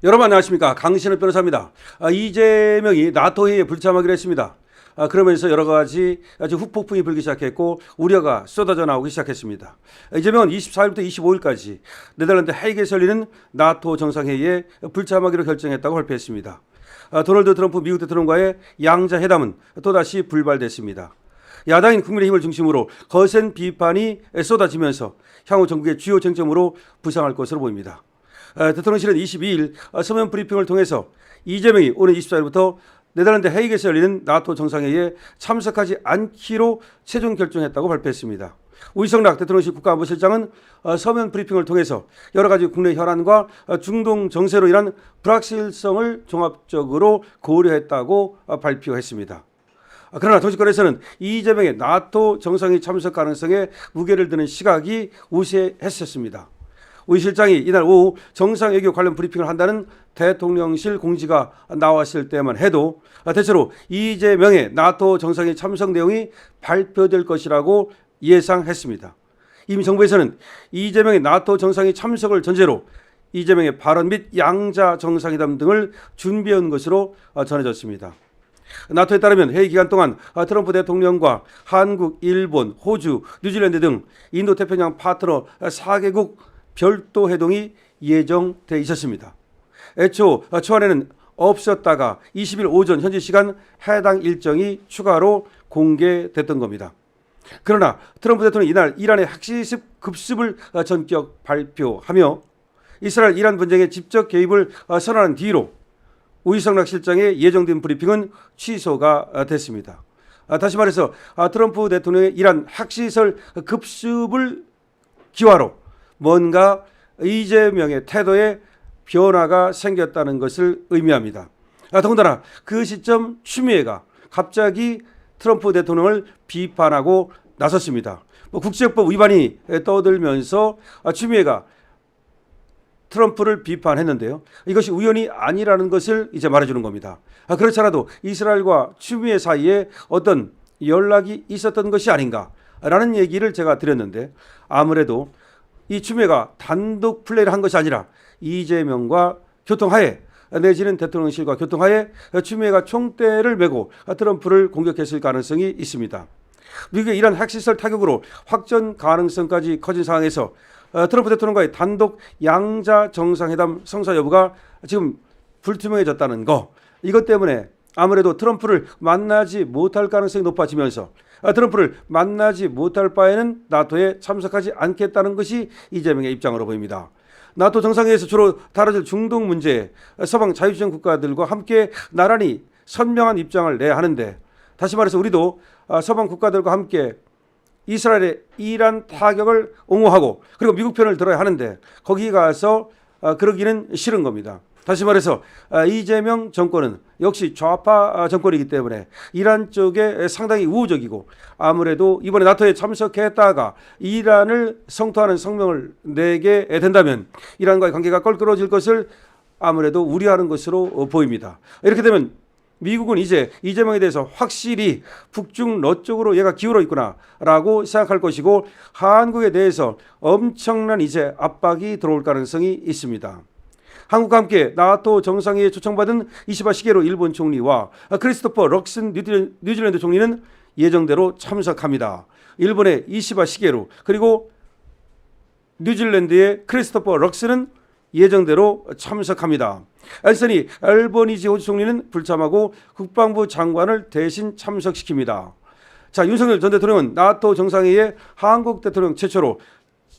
여러분 안녕하십니까. 강신업 변호사입니다. 이재명이 나토 회의에 불참하기로 했습니다. 그러면서 여러 가지 아주 후폭풍이 불기 시작했고 우려가 쏟아져 나오기 시작했습니다. 이재명은 24일부터 25일까지 네덜란드 헤이그에서 열리는 나토 정상회의에 불참하기로 결정했다고 발표했습니다. 도널드 트럼프 미국 대통령과의 양자회담은 또다시 불발됐습니다. 야당인 국민의힘을 중심으로 거센 비판이 쏟아지면서 향후 전국의 주요 쟁점으로 부상할 것으로 보입니다. 대통령실은 22일 서면 브리핑을 통해서 이재명이 오는 24일부터 네덜란드 헤이그에서 열리는 나토 정상회의에 참석하지 않기로 최종 결정했다고 발표했습니다. 우이성락 대통령실 국가안보실장은 서면 브리핑을 통해서 여러 가지 국내 현안과 중동 정세로 인한 불확실성을 종합적으로 고려했다고 발표했습니다. 그러나 정치권에서는 이재명의 나토 정상회의 참석 가능성에 무게를 두는 시각이 우세했었습니다. 우 실장이 이날 오후 정상외교 관련 브리핑을 한다는 대통령실 공지가 나왔을 때만 해도 대체로 이재명의 나토 정상회의 참석 내용이 발표될 것이라고 예상했습니다. 이미 정부에서는 이재명의 나토 정상회의 참석을 전제로 이재명의 발언 및 양자 정상회담 등을 준비한 것으로 전해졌습니다. 나토에 따르면 회의 기간 동안 트럼프 대통령과 한국, 일본, 호주, 뉴질랜드 등 인도태평양 파트너 4개국 별도 회동이 예정돼 있었습니다. 애초 초안에는 없었다가 20일 오전 현지 시간 해당 일정이 추가로 공개됐던 겁니다. 그러나 트럼프 대통령이 이날 이란의 핵시습 급습을 전격 발표하며 이스라엘 이란 분쟁에 직접 개입을 선언한 뒤로 우이성락 실장의 예정된 브리핑은 취소가 됐습니다. 다시 말해서 트럼프 대통령의 이란 핵시설 급습을 기화로 뭔가 이재명의 태도에 변화가 생겼다는 것을 의미합니다. 더군다나 그 시점 추미애가 갑자기 트럼프 대통령을 비판하고 나섰습니다. 국제법 위반이 떠들면서 추미애가 트럼프를 비판했는데요. 이것이 우연이 아니라는 것을 이제 말해주는 겁니다. 그렇지 않아도 이스라엘과 추미애 사이에 어떤 연락이 있었던 것이 아닌가라는 얘기를 제가 드렸는데 아무래도 이 추미애가 단독 플레이를 한 것이 아니라 이재명과 교통하에 내지는 대통령실과 교통하에 추미애가 총대를 메고 트럼프를 공격했을 가능성이 있습니다. 미국의 이란 핵시설 타격으로 확전 가능성까지 커진 상황에서 트럼프 대통령과의 단독 양자 정상회담 성사 여부가 지금 불투명해졌다는 거, 이것 때문에 아무래도 트럼프를 만나지 못할 가능성이 높아지면서 트럼프를 만나지 못할 바에는 나토에 참석하지 않겠다는 것이 이재명의 입장으로 보입니다. 나토 정상회의에서 주로 다뤄질 중동 문제에 서방 자유주의 국가들과 함께 나란히 선명한 입장을 내야 하는데, 다시 말해서 우리도 서방 국가들과 함께 이스라엘의 이란 타격을 옹호하고 그리고 미국 편을 들어야 하는데 거기 가서 그러기는 싫은 겁니다. 다시 말해서 이재명 정권은 역시 좌파 정권이기 때문에 이란 쪽에 상당히 우호적이고 아무래도 이번에 나토에 참석했다가 이란을 성토하는 성명을 내게 된다면 이란과의 관계가 껄끄러워질 것을 아무래도 우려하는 것으로 보입니다. 이렇게 되면 미국은 이제 이재명에 대해서 확실히 북중러 쪽으로 얘가 기울어 있구나라고 생각할 것이고 한국에 대해서 엄청난 이제 압박이 들어올 가능성이 있습니다. 한국과 함께 나토 정상회의에 초청받은 이시바 시게로 일본 총리와 크리스토퍼 럭슨 뉴질랜드 총리는 예정대로 참석합니다. 일본의 이시바 시게로 그리고 뉴질랜드의 크리스토퍼 럭슨은 예정대로 참석합니다. 앤서니 알버니지 호주 총리는 불참하고 국방부 장관을 대신 참석시킵니다. 자, 윤석열 전 대통령은 나토 정상회의에 한국 대통령 최초로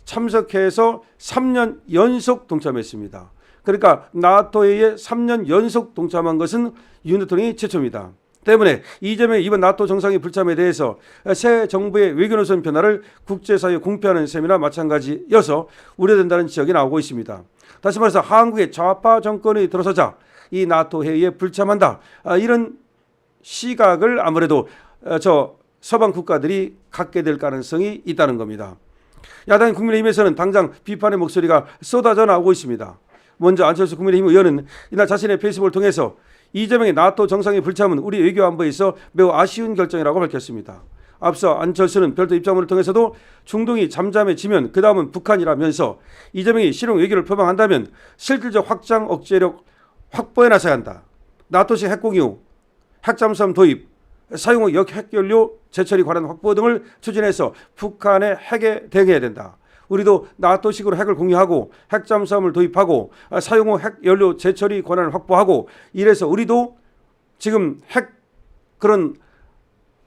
참석해서 3년 연속 동참했습니다. 그러니까 나토회의에 3년 연속 동참한 것은 윤 대통령이 최초입니다. 때문에 이재명의 이번 나토 정상회의 불참에 대해서 새 정부의 외교노선 변화를 국제사회에 공표하는 셈이나 마찬가지여서 우려된다는 지적이 나오고 있습니다. 다시 말해서 한국의 좌파 정권이 들어서자 이 나토 회의에 불참한다, 이런 시각을 아무래도 서방 국가들이 갖게 될 가능성이 있다는 겁니다. 야당 국민의힘에서는 당장 비판의 목소리가 쏟아져 나오고 있습니다. 먼저 안철수 국민의힘 의원은 이날 자신의 페이스북을 통해서 이재명의 나토 정상회의 불참은 우리 외교 안보에 있어 매우 아쉬운 결정이라고 밝혔습니다. 앞서 안철수는 별도 입장문을 통해서도 중동이 잠잠해지면 그 다음은 북한이라면서 이재명이 실용 외교를 표방한다면 실질적 확장 억제력 확보에 나서야 한다. 나토식 핵공유, 핵잠수함 도입, 사용 후 핵연료 재처리 관한 확보 등을 추진해서 북한의 핵에 대응해야 된다. 우리도 나토식으로 핵을 공유하고 핵잠수함을 도입하고 사용 후 핵연료 재처리 권한을 확보하고 이래서 우리도 지금 핵 그런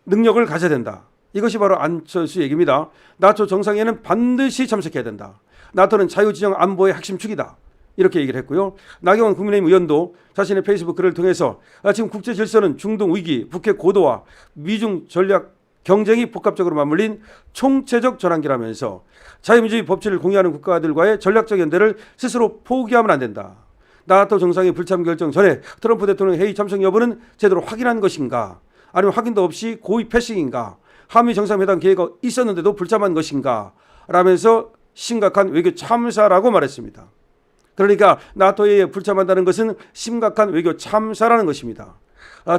능력을 가져야 된다. 이것이 바로 안철수 얘기입니다. 나토 정상회의는 반드시 참석해야 된다. 나토는 자유진영 안보의 핵심 축이다. 이렇게 얘기를 했고요. 나경원 국민의힘 의원도 자신의 페이스북 글을 통해서 지금 국제 질서는 중동 위기, 북핵 고도화, 미중 전략 경쟁이 복합적으로 맞물린 총체적 전환기라면서 자유민주주의 법치를 공유하는 국가들과의 전략적 연대를 스스로 포기하면 안 된다. 나토 정상회의 불참 결정 전에 트럼프 대통령 회의 참석 여부는 제대로 확인한 것인가? 아니면 확인도 없이 고의 패싱인가? 한미 정상회담 계획이 있었는데도 불참한 것인가? 라면서 심각한 외교 참사라고 말했습니다. 그러니까 나토에 불참한다는 것은 심각한 외교 참사라는 것입니다.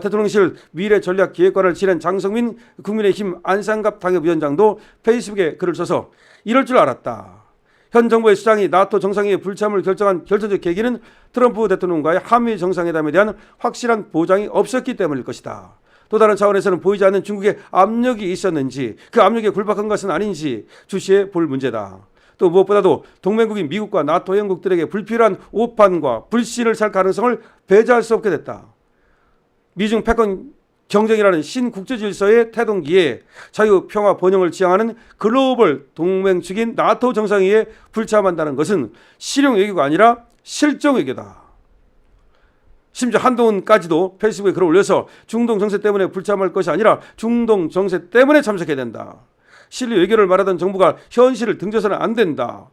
대통령실 미래전략기획관을 지낸 장성민 국민의힘 안상갑 당협위원장도 페이스북에 글을 써서 이럴 줄 알았다. 현 정부의 수장이 나토 정상회의 불참을 결정한 결정적 계기는 트럼프 대통령과의 한미 정상회담에 대한 확실한 보장이 없었기 때문일 것이다. 또 다른 차원에서는 보이지 않는 중국의 압력이 있었는지 그 압력에 굴복한 것은 아닌지 주시해 볼 문제다. 또 무엇보다도 동맹국인 미국과 나토 회원국들에게 불필요한 오판과 불신을 살 가능성을 배제할 수 없게 됐다. 미중 패권 경쟁이라는 신국제 질서의 태동기에 자유, 평화, 번영을 지향하는 글로벌 동맹 측인 나토 정상회의에 불참한다는 것은 실용 외교가 아니라 실정 외교다. 심지어 한동훈까지도 페이스북에 글을 올려서 중동 정세 때문에 불참할 것이 아니라 중동 정세 때문에 참석해야 된다. 실리 외교를 말하던 정부가 현실을 등져서는 안 된다.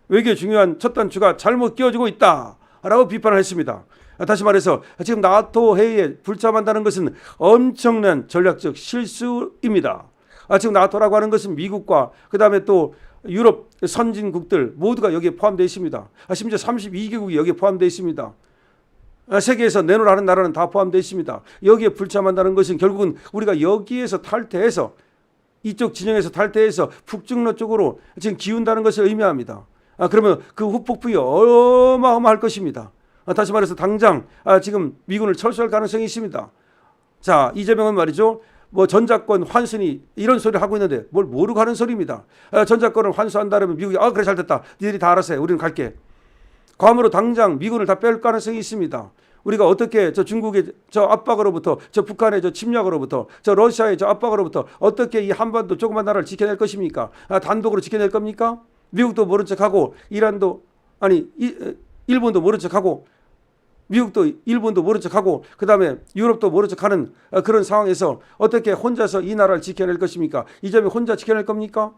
외교의 중요한 첫 단추가 잘못 끼워지고 있다. 라고 비판을 했습니다. 다시 말해서 지금 나토 회의에 불참한다는 것은 엄청난 전략적 실수입니다. 지금 나토라고 하는 것은 미국과 그다음에 또 유럽 선진국들 모두가 여기에 포함되어 있습니다. 심지어 32개국이 여기에 포함되어 있습니다. 세계에서 내놓으라는 나라는 다 포함되어 있습니다. 여기에 불참한다는 것은 결국은 우리가 여기에서 탈퇴해서 이쪽 진영에서 탈퇴해서 북중러 쪽으로 지금 기운다는 것을 의미합니다. 그러면 그 후폭풍이 어마어마할 것입니다. 다시 말해서 당장 지금 미군을 철수할 가능성이 있습니다. 자, 이재명은 말이죠. 뭐 전작권 환수니 이런 소리를 하고 있는데 뭘 모르고 하는 소리입니다. 전작권을 환수한다면 미국이 그래 잘됐다. 니들이 다 알아서 해. 우리는 갈게. 괌으로 당장 미군을 다 뺄 가능성이 있습니다. 우리가 어떻게 저 중국의 저 압박으로부터 저 북한의 저 침략으로부터 저 러시아의 저 압박으로부터 어떻게 이 한반도 조그만 나라를 지켜낼 것입니까? 단독으로 지켜낼 겁니까? 미국도 모른 척하고 이란도 일본도 모른 척하고 미국도 일본도 모른 척하고 그다음에 유럽도 모른 척하는 그런 상황에서 어떻게 혼자서 이 나라를 지켜낼 것입니까? 이 점에 혼자 지켜낼 겁니까?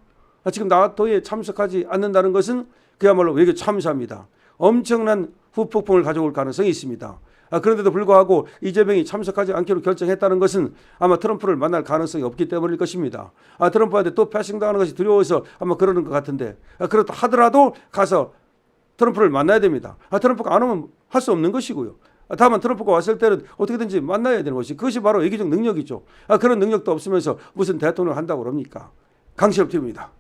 지금 나토에 참석하지 않는다는 것은 그야말로 외교 참사입니다. 엄청난 후폭풍을 가져올 가능성이 있습니다. 그런데도 불구하고 이재명이 참석하지 않기로 결정했다는 것은 아마 트럼프를 만날 가능성이 없기 때문일 것입니다. 트럼프한테 또 패싱당하는 것이 두려워서 아마 그러는 것 같은데 그렇다 하더라도 가서 트럼프를 만나야 됩니다. 트럼프가 안 오면 할 수 없는 것이고요. 다만 트럼프가 왔을 때는 어떻게든지 만나야 되는 것이 그것이 바로 외교적 능력이죠. 그런 능력도 없으면서 무슨 대통령을 한다고 그럽니까? 강시엽 TV입니다.